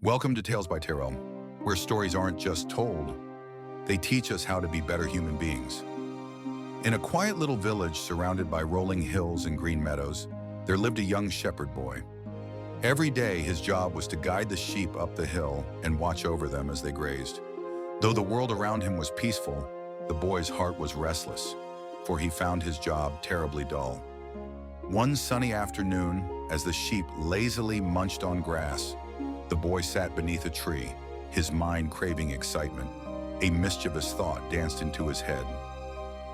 Welcome to Tales by Tyrell, where stories aren't just told, they teach us how to be better human beings. In a quiet little village surrounded by rolling hills and green meadows, there lived a young shepherd boy. Every day, his job was to guide the sheep up the hill and watch over them as they grazed. Though the world around him was peaceful, the boy's heart was restless, for he found his job terribly dull. One sunny afternoon, as the sheep lazily munched on grass, the boy sat beneath a tree, his mind craving excitement. A mischievous thought danced into his head.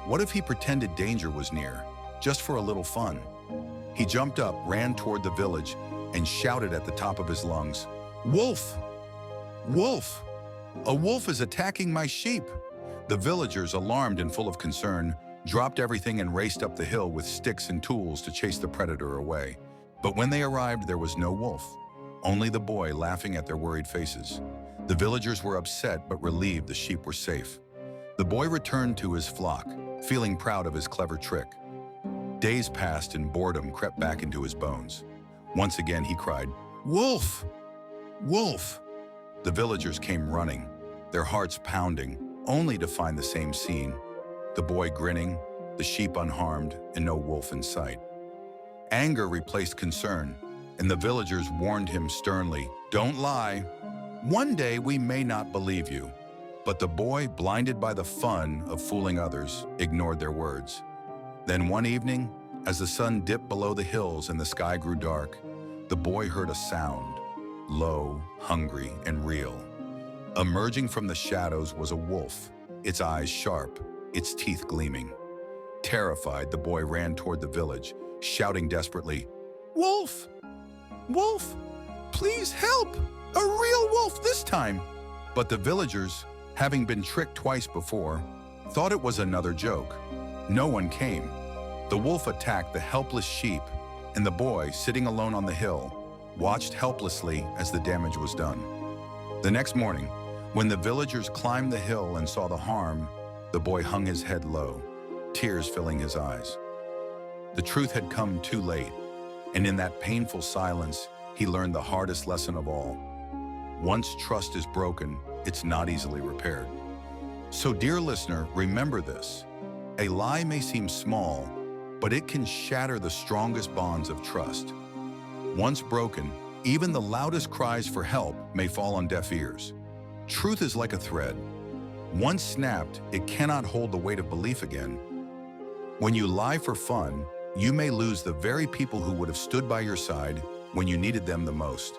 What if he pretended danger was near, just for a little fun? He jumped up, ran toward the village, and shouted at the top of his lungs, "Wolf! Wolf! A wolf is attacking my sheep!" The villagers, alarmed and full of concern, dropped everything and raced up the hill with sticks and tools to chase the predator away. But when they arrived, there was no wolf, only the boy laughing at their worried faces. The villagers were upset but relieved the sheep were safe. The boy returned to his flock, feeling proud of his clever trick. Days passed and boredom crept back into his bones. Once again he cried, "Wolf! Wolf!" The villagers came running, their hearts pounding, only to find the same scene. The boy grinning, the sheep unharmed, and no wolf in sight. Anger replaced concern, and the villagers warned him sternly, "Don't lie. One day we may not believe you." But the boy, blinded by the fun of fooling others, ignored their words. Then one evening, as the sun dipped below the hills and the sky grew dark, the boy heard a sound, low, hungry, and real. Emerging from the shadows was a wolf, its eyes sharp, its teeth gleaming. Terrified, the boy ran toward the village, shouting desperately, "Wolf! Wolf! Please help! A real wolf this time!" But the villagers, having been tricked twice before, thought it was another joke. No one came. The wolf attacked the helpless sheep, and the boy, sitting alone on the hill, watched helplessly as the damage was done. The next morning, when the villagers climbed the hill and saw the harm, the boy hung his head low, tears filling his eyes. The truth had come too late, and in that painful silence, he learned the hardest lesson of all. Once trust is broken, it's not easily repaired. So, dear listener, remember this. A lie may seem small, but it can shatter the strongest bonds of trust. Once broken, even the loudest cries for help may fall on deaf ears. Truth is like a thread. Once snapped, it cannot hold the weight of belief again. When you lie for fun, you may lose the very people who would have stood by your side when you needed them the most.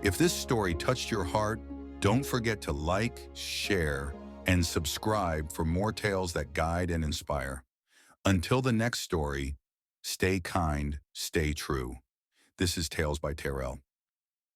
If this story touched your heart, don't forget to like, share, and subscribe for more tales that guide and inspire. Until the next story, stay kind, stay true. This is Tales by Tyrell.